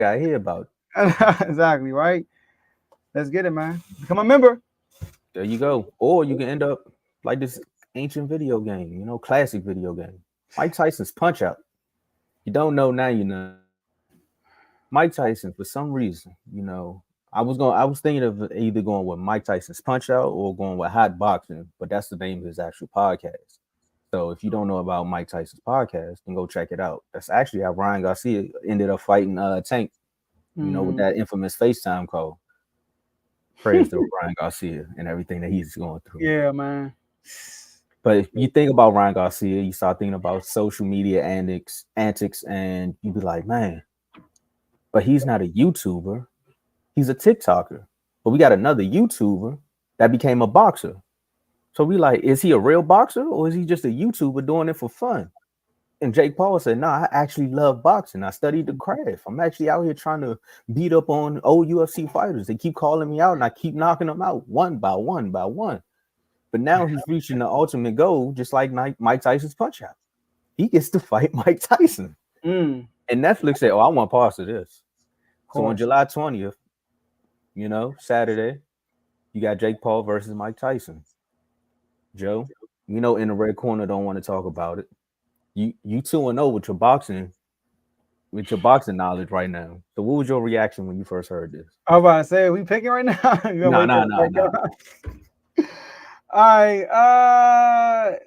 I hear about it. Exactly, right? Let's get it, man. Become a member. There you go. Or you can end up like this ancient video game, classic video game. Mike Tyson's Punch Out. You don't know now, Mike Tyson, for some reason, I was thinking of either going with Mike Tyson's Punch Out or going with Hot Boxing, but that's the name of his actual podcast. So if you don't know about Mike Tyson's podcast, then go check it out. That's actually how Ryan Garcia ended up fighting Tank, with Mm. that infamous FaceTime call. Praise to Ryan Garcia and everything that he's going through. Yeah, man. But if you think about Ryan Garcia, you start thinking about social media antics, and you be like, man, but he's not a YouTuber. He's a TikToker. But we got another YouTuber that became a boxer. So we like, is he a real boxer or is he just a YouTuber doing it for fun? And Jake Paul said, nah, I actually love boxing. I studied the craft. I'm actually out here trying to beat up on old UFC fighters. They keep calling me out and I keep knocking them out one by one by one. But now he's reaching the ultimate goal, just like Mike Tyson's Punch Out. He gets to fight Mike Tyson. Mm. And Netflix said, oh, I want parts of this. Of So on course. July 20th, Saturday, you got Jake Paul versus Mike Tyson. Joe, in the red corner don't want to talk about it. You 2-0 with your boxing knowledge right now. So what was your reaction when you first heard this? I was about to say, we picking right now? You gonna No, wait no, till no, no. All right.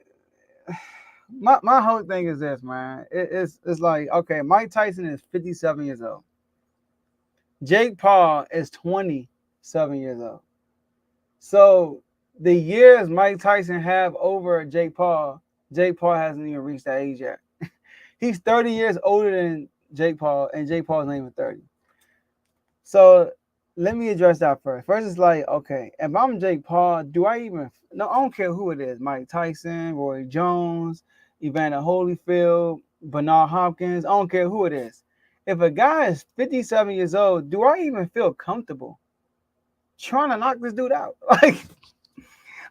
My whole thing is this, man. It's like, okay, Mike Tyson is 57 years old. Jake Paul is 27 years old. So the years Mike Tyson have over Jake Paul hasn't even reached that age yet. He's 30 years older than Jake Paul, and Jake Paul's not even 30. So let me address that first. First, it's like, okay, if I'm Jake Paul, do I even? No, I don't care who it is. Mike Tyson, Roy Jones, Evander Holyfield, Bernard Hopkins. I don't care who it is. If a guy is 57 years old, do I even feel comfortable trying to knock this dude out? Like,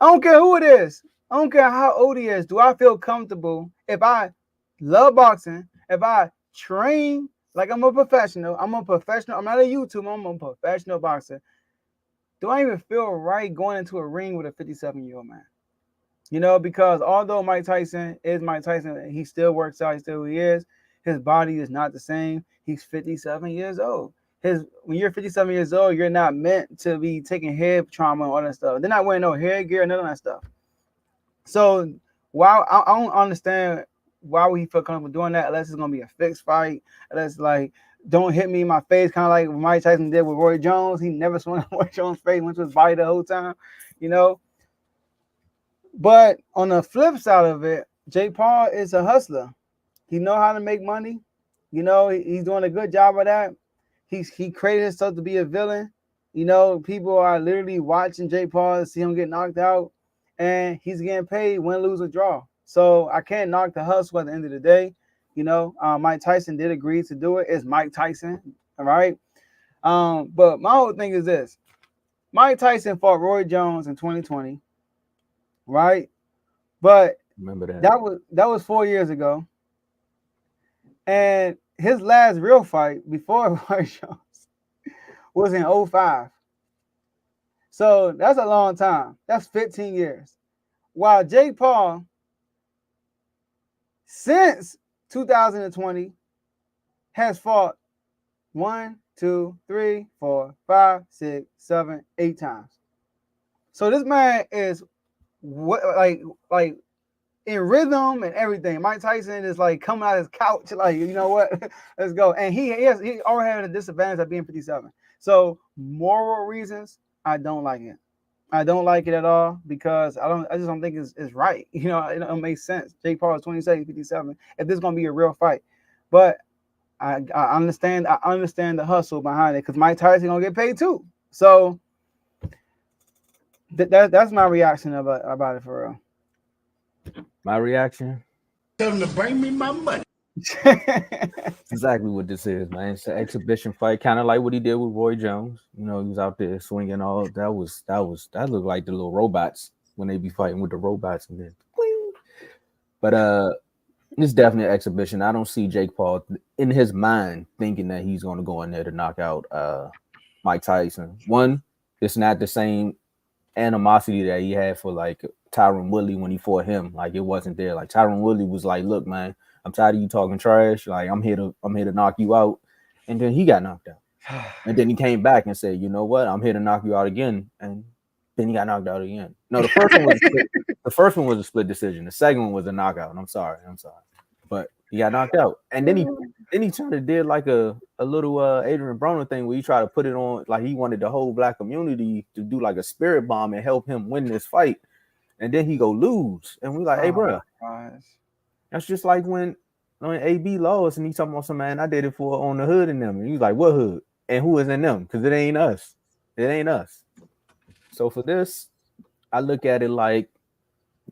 I don't care who it is. I don't care how old he is. Do I feel comfortable if I love boxing, if I train like I'm a professional? I'm a professional. I'm not a YouTuber. I'm a professional boxer. Do I even feel right going into a ring with a 57-year-old man? Because although Mike Tyson is Mike Tyson, he still works out. He still who he is. His body is not the same. He's 57 years old. When you're 57 years old, you're not meant to be taking head trauma and all that stuff. They're not wearing no hair gear, none of that stuff. So while I don't understand why would he feel comfortable doing that unless it's gonna be a fixed fight, unless like don't hit me in my face, kind of like what Mike Tyson did with Roy Jones. He never swung on Roy Jones' face, went to his body the whole time, you know. But on the flip side of it, Jake Paul is a hustler. He know how to make money. He's doing a good job of that. He created himself to be a villain. People are literally watching Jake Paul to see him get knocked out, and he's getting paid win, lose, or draw. So I can't knock the hustle at the end of the day. Mike Tyson did agree to do it. It's Mike Tyson, all right. But my whole thing is this: Mike Tyson fought Roy Jones in 2020, right? But Remember that. that was 4 years ago, and his last real fight before Roy Jones was in 05. So that's a long time. That's 15 years. While Jake Paul, since 2020, has fought 1, 2, 3, 4, 5, 6, 7, 8 times. So this man is like in rhythm and everything. Mike Tyson is like coming out of his couch, like, you know what? Let's go. And he already had a disadvantage of being 57. So moral reasons, I don't like it. I don't like it at all because I just don't think it's right. It don't make sense. Jake Paul is 27, 57. If this is gonna be a real fight. But I understand the hustle behind it because Mike Tyson gonna get paid too. So that's my reaction about it for real. My reaction? Tell them to bring me my money. Exactly what this is, man. It's an exhibition fight, kind of like what he did with Roy Jones. He was out there swinging all. That looked like the little robots when they be fighting with the robots and then. But It's definitely an exhibition. I don't see Jake Paul in his mind thinking that he's going to go in there to knock out Mike Tyson. One, it's not the same animosity that he had for like Tyron Woodley when he fought him. Like it wasn't there. Like Tyron Woodley was like, "Look, man, I'm tired of you talking trash. Like I'm here to knock you out." And then he got knocked out. And then he came back and said, "You know what? I'm here to knock you out again." And then he got knocked out again. No, the first one was the first one was a split decision. The second one was a knockout. And I'm sorry, but he got knocked out. And then he tried to did like a little Adrian Broner thing where he tried to put it on like he wanted the whole black community to do like a spirit bomb and help him win this fight. And then he go lose, and we like, "Hey, bro, that's just like when AB lost and he talking about some man I did it for on the hood and them." And he was like, "What hood? And who is in them? Because it ain't us. It ain't us." So for this, I look at it like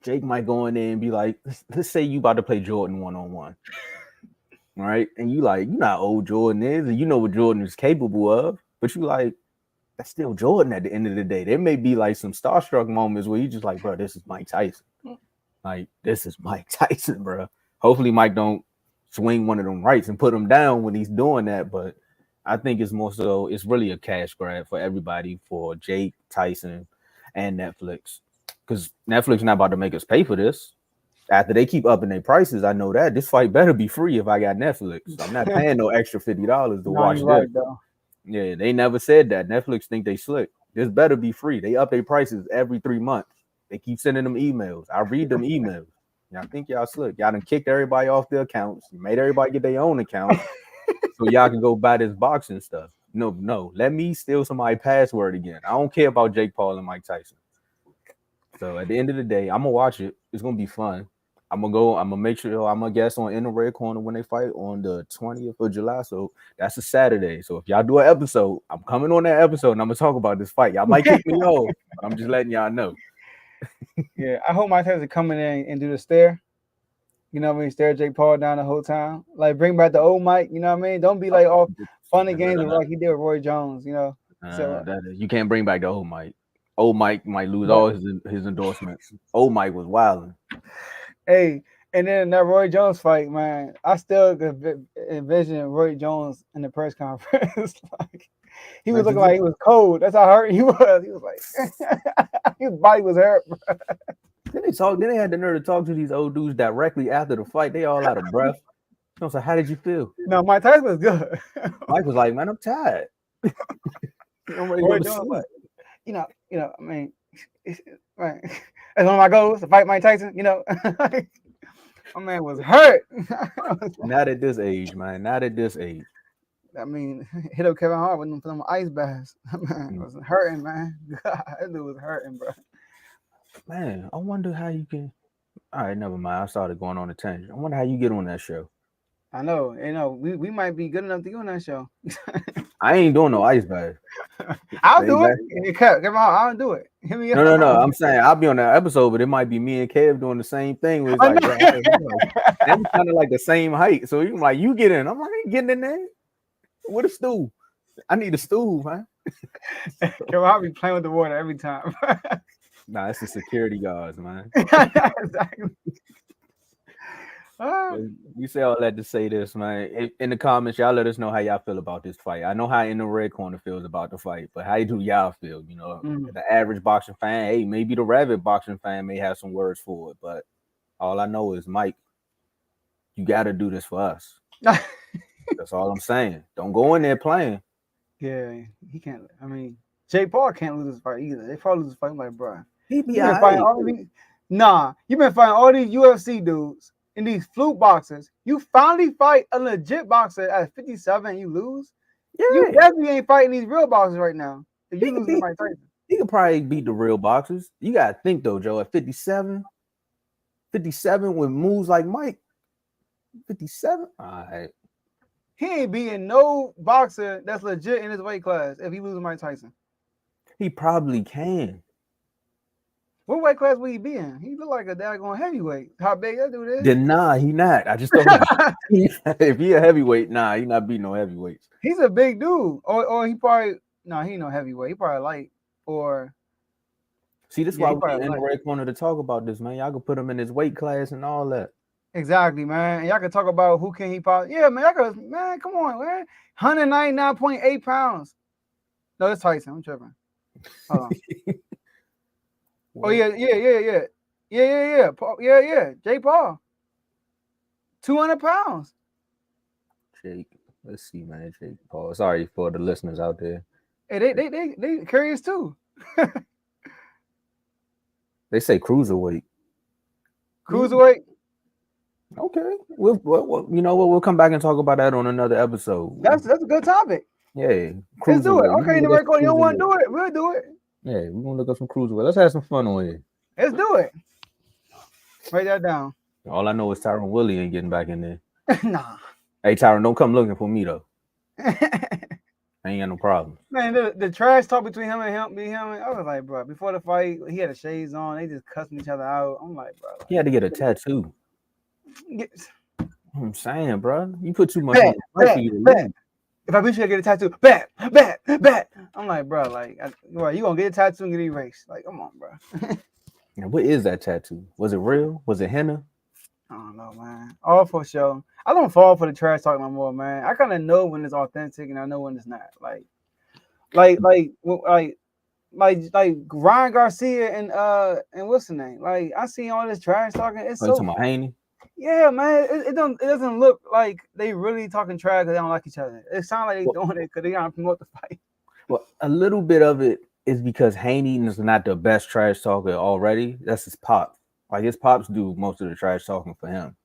Jake might go in there and be like, let's say you about to play Jordan 1-on-1, right? And you like, you know how old Jordan is, and you know what Jordan is capable of, but you like, that's still Jordan at the end of the day. There may be like some starstruck moments where you just like, bro, this is Mike Tyson. Like, this is Mike Tyson, bro. Hopefully Mike don't swing one of them rights and put him down when he's doing that, but I think it's more so, it's really a cash grab for everybody, for Jake, Tyson, and Netflix. Because Netflix not about to make us pay for this. After they keep upping their prices, I know that this fight better be free if I got Netflix. I'm not paying no extra $50 to watch this. Right, though. Yeah, they never said that. Netflix think they slick. This better be free. They up their prices every 3 months. They keep sending them emails. I read them emails. Y'all think y'all slick. Y'all done kicked everybody off their accounts. You made everybody get their own account so y'all can go buy this boxing stuff. No. Let me steal somebody's password again. I don't care about Jake Paul and Mike Tyson. So at the end of the day, I'm gonna watch it. It's gonna be fun. I'm gonna make sure I'm gonna guess on In the Red Corner when they fight on the 20th of July. So that's a Saturday. So if y'all do an episode, I'm coming on that episode and I'm gonna talk about this fight. Y'all might kick me off, but I'm just letting y'all know. Yeah, I hope Mike Tyson come in there and do the stare. You know what I mean? Stare Jake Paul down the whole time. Like bring back the old Mike. You know what I mean? Don't be like all fun and games like he did with Roy Jones. You know. So you can't bring back the old Mike. Old Mike might lose all his endorsements. Old Mike was wilding. Hey, and then that Roy Jones fight, man, I still could envision Roy Jones in the press conference. Like he was looking like he was cold. That's how hurt he was. He was like his body was hurt. Bro. Then they had the nerve to talk to these old dudes directly after the fight. They all out of breath. I was like, "How did you feel?" No, Mike Tyson was good. Mike was like, "Man, I'm tired." Roy Jones, like, you know, I mean, right. That's one of my goals to fight Mike Tyson. You know, my man was hurt. Not at this age, man. Not at this age. I mean, hit up Kevin Hart with them ice baths. Man, was hurting, man. God, that dude was hurting, bro. Man, I wonder how you can. All right, never mind. I started going on a tangent. I wonder how you get on that show. I know, we might be good enough to get on that show. I ain't doing no ice bath. I'll do it. Kevin Hart, I'll do it. No. I'm saying I'll be on that episode, but it might be me and Kev doing the same thing. Where it's like, that's kind of like the same height. So you like, you get in. I'm like, I ain't getting in there. With a stool. I need a stool, man. Kevin Hart be playing with the water every time. Nah, it's the security guards, man. Exactly. You say all that to say this, man. In the comments, y'all let us know how y'all feel about this fight. I know how In the Red Corner feels about the fight, but how do y'all feel? You know, the average boxing fan, hey, maybe the rabid boxing fan may have some words for it, but all I know is, Mike, you got to do this for us. That's all I'm saying. Don't go in there playing. Yeah, he can't. I mean, Jake Paul can't lose this fight either. They probably lose this fight. I'm like, bro, he be fighting all these. Nah, you've been fighting all these UFC dudes in these fluke boxers. You finally fight a legit boxer at 57 and you lose. Yeah. You definitely ain't fighting these real boxers right now. If you lose to Mike Tyson, he could probably beat the real boxers. You gotta think though, Joe. At 57 with moves like Mike, 57. All right. He ain't beating no boxer that's legit in his weight class if he loses Mike Tyson. He probably can. What weight class will he be in? He look like a daggone heavyweight. How big that dude is? Then nah, he not. I just thought if he a heavyweight, nah, he not beating no heavyweights. He's a big dude. Or he probably he ain't no heavyweight. He probably light. Or see, this is why we're in the Red Corner to talk about this, man. Y'all can put him in his weight class and all that. Exactly, man. And y'all can talk about who can he possibly. Yeah, man. Y'all could, man. Come on, man. 199.8 pounds. No, that's Tyson. I'm tripping. Hold on. Oh What? yeah. Yeah. Jake Paul. 200 pounds. Jake. Let's see, man. Jake Paul. Sorry for the listeners out there. Hey, they curious too. They say cruiserweight. Cruiserweight. Okay. We'll you know what? We'll come back and talk about that on another episode. That's a good topic. Yeah. Let's do it. Cruiserweight. Okay, Marco, you don't want to do it? We'll do it. Yeah, we're gonna look up some cruiserweight. Let's have some fun on here. Let's do it. Write that down. All I know is Tyron Willie ain't getting back in there. Nah. Hey, Tyron, don't come looking for me though. I ain't got no problem. Man, the trash talk between him and I was like, bro, before the fight, he had the shades on. They just cussing each other out. I'm like, bro. He had to get a tattoo. I'm saying, bro, you put too much Bet, on bet, for you to bet. leave. If I bet you I get a tattoo, bet. I'm like, bro, like, bro, you gonna get a tattoo and get erased? Like, come on, bro. Now, what is that tattoo? Was it real? Was it henna? I don't know, man. All for show. I don't fall for the trash talk no more, man. I kind of know when it's authentic and I know when it's not. Like Ryan Garcia and what's the name? Like I see all this trash talking. It's so Haney. yeah, man. It doesn't look like they really talking trash because they don't like each other. It sounds like they doing it because they gotta promote the fight. Well, a little bit of it is because Haney is not the best trash talker already. That's his pops. Like his pops do most of the trash talking for him.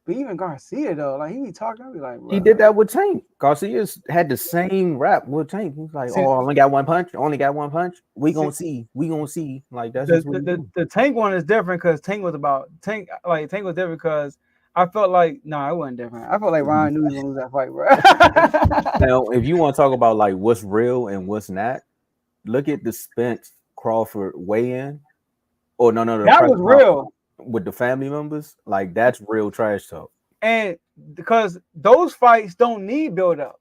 But even Garcia though, like he be talking, I be like, bro. He did that with Tank. Garcia's had the same rap with Tank. He's like, "Oh, I only got one punch. Only got one punch. We gonna see. We gonna see." Like that's just what the Tank one is different because Tank was different because I felt like it wasn't different. I felt like Ryan knew he was gonna lose that fight, bro. Now, if you want to talk about like what's real and what's not, look at the Spence Crawford weigh-in. Oh no, that was real with the family members. Like that's real trash talk. And because those fights don't need build up.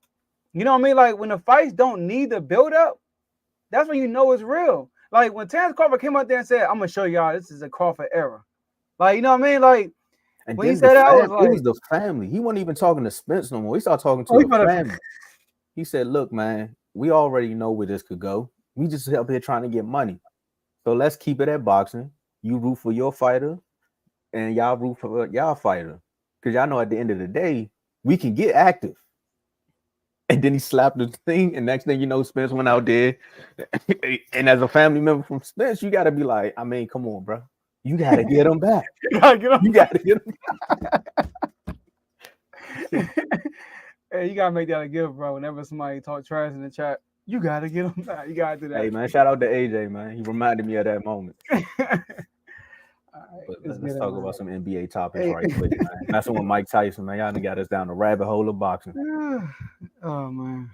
You know what I mean? Like when the fights don't need the build up, that's when you know it's real. Like when Terrence Crawford came out there and said, "I'm gonna show y'all this is a Crawford era." Like you know what I mean? Like and when he said that, I was like, it was the family. He wasn't even talking to Spence no more. He started talking to the family. He said, "Look, man, we already know where this could go. We just up here trying to get money. So let's keep it at boxing. You root for your fighter, and y'all root for y'all fighter. Because y'all know at the end of the day, we can get active." And then he slapped the thing, and next thing you know, Spence went out there. And as a family member from Spence, you got to be like, I mean, come on, bro. You got to get him back. You got to get him back. Hey, you got to make that a gift, bro. Whenever somebody talk trash in the chat, you got to get him back. You got to do that. Hey, man, shout out to AJ, man. He reminded me of that moment. Right, let's talk about some NBA topics right quick, man. That's one Mike Tyson, man. Y'all done got us down the rabbit hole of boxing. Oh, man.